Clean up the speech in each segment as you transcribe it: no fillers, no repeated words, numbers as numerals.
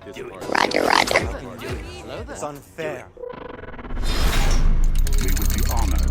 Roger, roger. It's unfair. We would be honored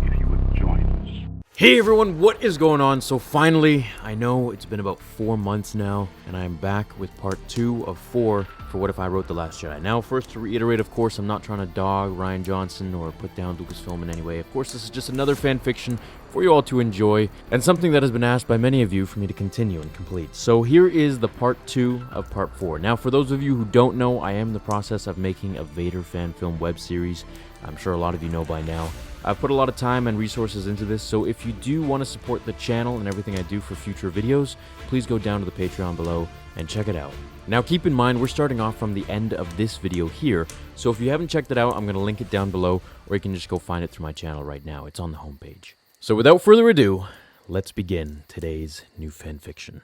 if you would join us. Hey everyone, what is going on? So finally, I know it's been about 4 months now, and I'm back with part 2 of 4 for What If I Wrote The Last Jedi. Now, first to reiterate, of course, I'm not trying to dog Rian Johnson or put down Lucasfilm in any way. Of course, this is just another fan fiction for you all to enjoy, and something that has been asked by many of you for me to continue and complete. So here is the part 2 of part 4. Now, for those of you who don't know, I am in the process of making a Vader fan film web series. I'm sure a lot of you know by now. I've put a lot of time and resources into this, so if you do want to support the channel and everything I do for future videos, please go down to the Patreon below and check it out. Now keep in mind, we're starting off from the end of this video here, so if you haven't checked it out, I'm going to link it down below, or you can just go find it through my channel right now. It's on the homepage. So without further ado, let's begin today's new fanfiction.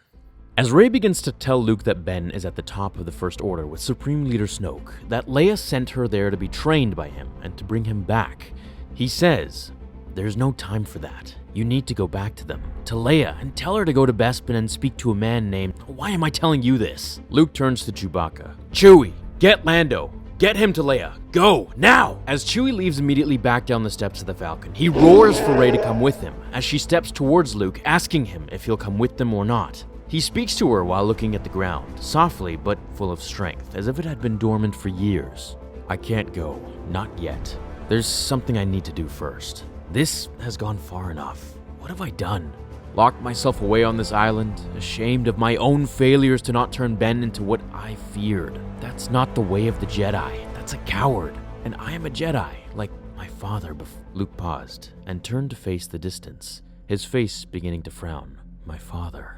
As Rey begins to tell Luke that Ben is at the top of the First Order with Supreme Leader Snoke, that Leia sent her there to be trained by him and to bring him back, he says, "There's no time for that. You need to go back to them, to Leia, and tell her to go to Bespin and speak to a man named... Why am I telling you this?" Luke turns to Chewbacca. "Chewie, get Lando. Get him to Leia. Go, now!" As Chewie leaves immediately back down the steps of the Falcon, he roars for Rey to come with him, as she steps towards Luke, asking him if he'll come with them or not. He speaks to her while looking at the ground, softly but full of strength, as if it had been dormant for years. "I can't go. Not yet. There's something I need to do first. This has gone far enough. What have I done? Locked myself away on this island, ashamed of my own failures to not turn Ben into what I feared. That's not the way of the Jedi. That's a coward. And I am a Jedi, like my father." Luke paused and turned to face the distance, his face beginning to frown. "My father."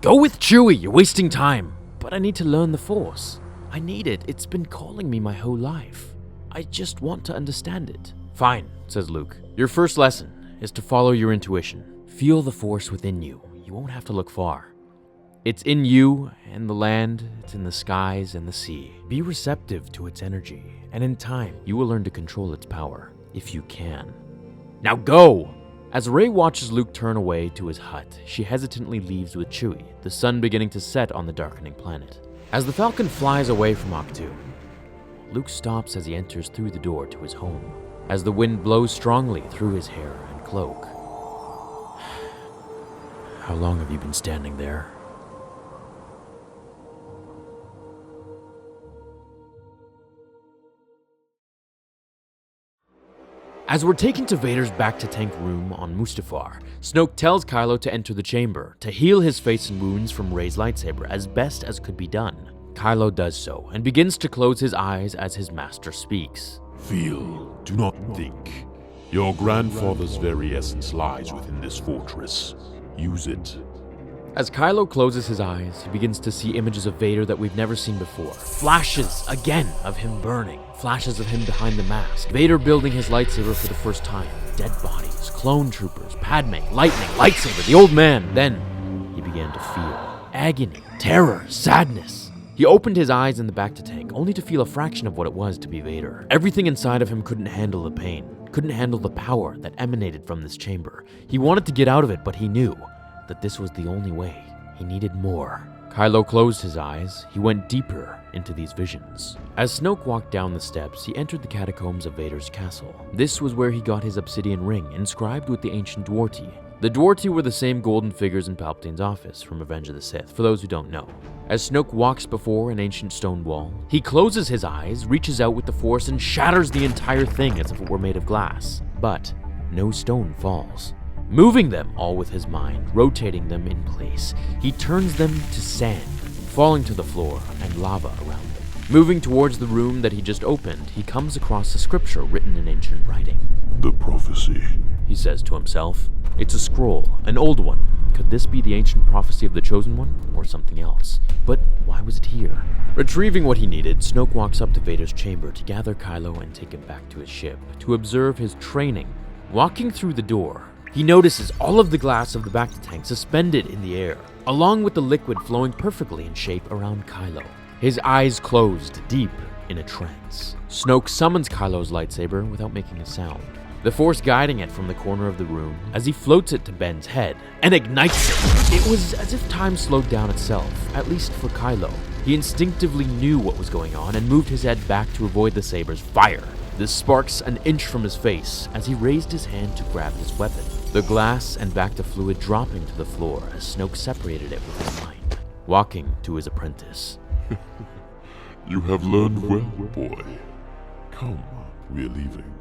"Go with Chewie, you're wasting time." "But I need to learn the Force. I need it. It's been calling me my whole life. I just want to understand it." "Fine," says Luke. "Your first lesson is to follow your intuition. Feel the Force within you. You won't have to look far. It's in you and the land, it's in the skies and the sea. Be receptive to its energy, and in time, you will learn to control its power, if you can. Now go!" As Rey watches Luke turn away to his hut, she hesitantly leaves with Chewie, the sun beginning to set on the darkening planet. As the Falcon flies away from Ahch-To, Luke stops as he enters through the door to his home, as the wind blows strongly through his hair and cloak. "How long have you been standing there?" As we're taken to Vader's back-to-tank room on Mustafar, Snoke tells Kylo to enter the chamber to heal his face and wounds from Rey's lightsaber as best as could be done. Kylo does so and begins to close his eyes as his master speaks. "Feel, do not think. Your grandfather's very essence lies within this fortress. Use it." As Kylo closes his eyes, he begins to see images of Vader that we've never seen before. Flashes, again, of him burning. Flashes of him behind the mask. Vader building his lightsaber for the first time. Dead bodies, clone troopers, Padme, lightning, lightsaber, the old man. Then, he began to feel agony, terror, sadness. He opened his eyes in the back-to-tank, only to feel a fraction of what it was to be Vader. Everything inside of him couldn't handle the pain, couldn't handle the power that emanated from this chamber. He wanted to get out of it, but he knew that this was the only way. He needed more. Kylo closed his eyes. He went deeper into these visions. As Snoke walked down the steps, he entered the catacombs of Vader's castle. This was where he got his obsidian ring, inscribed with the ancient Dwarti. The Dwarti were the same golden figures in Palpatine's office from Revenge of the Sith, for those who don't know. As Snoke walks before an ancient stone wall, he closes his eyes, reaches out with the Force, and shatters the entire thing as if it were made of glass. But no stone falls. Moving them all with his mind, rotating them in place, he turns them to sand, falling to the floor and lava around them. Moving towards the room that he just opened, he comes across a scripture written in ancient writing. "The prophecy," he says to himself. It's a scroll, an old one. Could this be the ancient prophecy of the Chosen One, or something else? But why was it here? Retrieving what he needed, Snoke walks up to Vader's chamber to gather Kylo and take him back to his ship, to observe his training. Walking through the door, he notices all of the glass of the back-to-tank suspended in the air, along with the liquid flowing perfectly in shape around Kylo. His eyes closed, deep in a trance. Snoke summons Kylo's lightsaber without making a sound, the Force guiding it from the corner of the room as he floats it to Ben's head and ignites it. It was as if time slowed down itself, at least for Kylo. He instinctively knew what was going on and moved his head back to avoid the saber's fire. The sparks an inch from his face as he raised his hand to grab his weapon. The glass and Bacta fluid dropping to the floor as Snoke separated it with his mind, walking to his apprentice. You have learned well, boy. Come, we're leaving.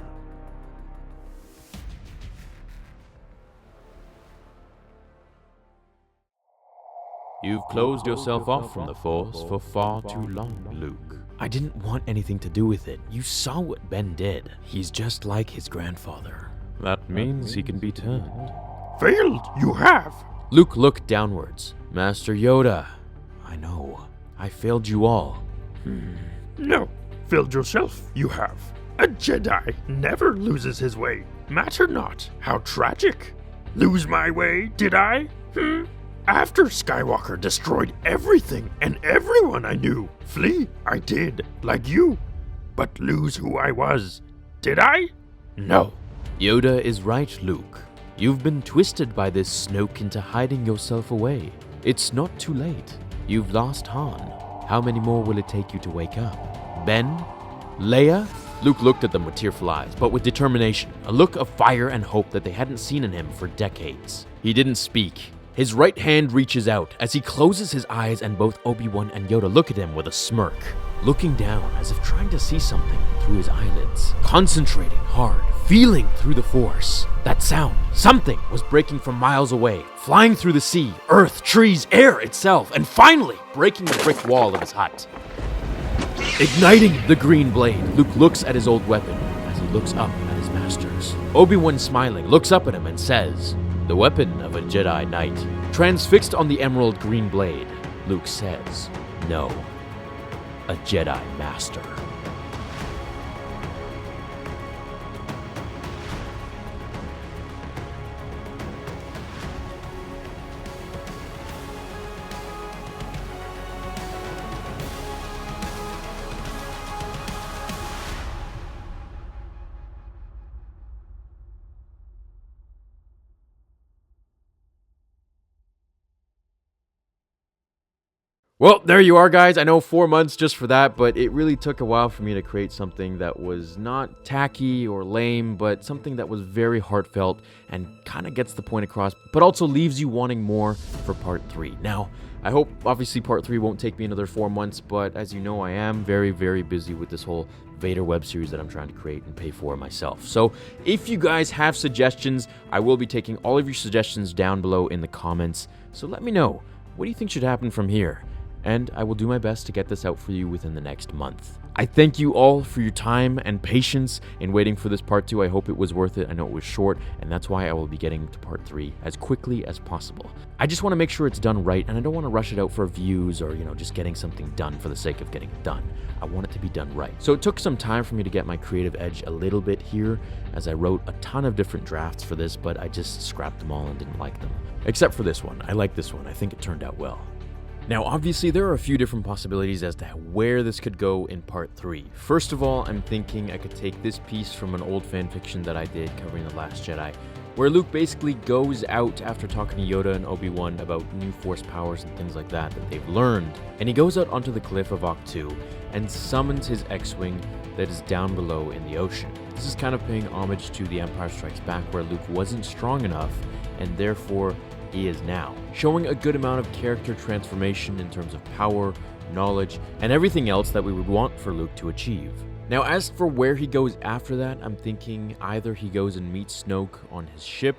You've closed yourself off from the Force for far too long, Luke. I didn't want anything to do with it. You saw what Ben did. He's just like his grandfather. That means he can be turned. Failed, you have. Luke looked downwards. Master Yoda, I know. I failed you all. No, failed yourself, you have. A Jedi never loses his way. Matter not how tragic. Lose my way, did I? After Skywalker destroyed everything and everyone I knew, flee, I did, like you. But lose who I was, did I? No. Yoda is right, Luke. You've been twisted by this Snoke into hiding yourself away. It's not too late. You've lost Han. How many more will it take you to wake up? Ben? Leia? Luke looked at them with tearful eyes, but with determination, a look of fire and hope that they hadn't seen in him for decades. He didn't speak. His right hand reaches out as he closes his eyes, and both Obi-Wan and Yoda look at him with a smirk, looking down as if trying to see something through his eyelids, concentrating hard, feeling through the Force. That sound, something was breaking from miles away, flying through the sea, earth, trees, air itself, and finally breaking the brick wall of his hut. Igniting the green blade, Luke looks at his old weapon as he looks up at his masters. Obi-Wan, smiling, looks up at him and says, "The weapon of a Jedi Knight." Transfixed on the emerald green blade, Luke says, "No, a Jedi Master." Well, there you are, guys. I know 4 months just for that, but it really took a while for me to create something that was not tacky or lame, but something that was very heartfelt and kind of gets the point across, but also leaves you wanting more for part 3. Now, I hope, obviously, part 3 won't take me another 4 months, but as you know, I am very, very busy with this whole Vader web series that I'm trying to create and pay for myself. So if you guys have suggestions, I will be taking all of your suggestions down below in the comments. So let me know, what do you think should happen from here? And I will do my best to get this out for you within the next month. I thank you all for your time and patience in waiting for this part 2. I hope it was worth it. I know it was short, and that's why I will be getting to part 3 as quickly as possible. I just want to make sure it's done right, and I don't want to rush it out for views or, just getting something done for the sake of getting it done. I want it to be done right. So it took some time for me to get my creative edge a little bit here, as I wrote a ton of different drafts for this, but I just scrapped them all and didn't like them. Except for this one. I like this one. I think it turned out well. Now, obviously, there are a few different possibilities as to where this could go in part 3. First of all, I'm thinking I could take this piece from an old fanfiction that I did covering The Last Jedi, where Luke basically goes out after talking to Yoda and Obi-Wan about new Force powers and things like that they've learned, and he goes out onto the cliff of Ahch-To and summons his X-Wing that is down below in the ocean. This is kind of paying homage to The Empire Strikes Back, where Luke wasn't strong enough, and therefore he is now, showing a good amount of character transformation in terms of power, knowledge, and everything else that we would want for Luke to achieve. Now, as for where he goes after that, I'm thinking either he goes and meets Snoke on his ship,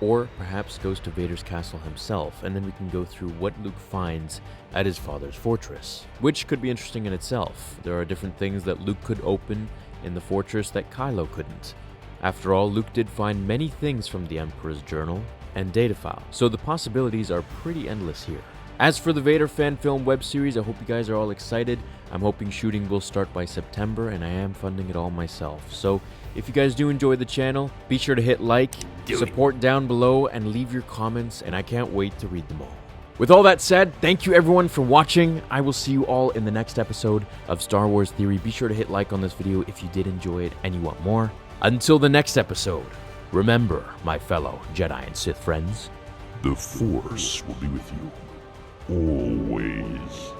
or perhaps goes to Vader's castle himself, and then we can go through what Luke finds at his father's fortress, which could be interesting in itself. There are different things that Luke could open in the fortress that Kylo couldn't. After all, Luke did find many things from the Emperor's journal and data file, so the possibilities are pretty endless here. As for the Vader fan film web series, I hope you guys are all excited. I'm hoping shooting will start by September, and I am funding it all myself. So if you guys do enjoy the channel, be sure to hit like, support down below, and leave your comments, and I can't wait to read them all. With all that said, thank you everyone for watching. I will see you all in the next episode of Star Wars Theory. Be sure to hit like on this video if you did enjoy it and you want more. Until the next episode, remember, my fellow Jedi and Sith friends, The Force will be with you always.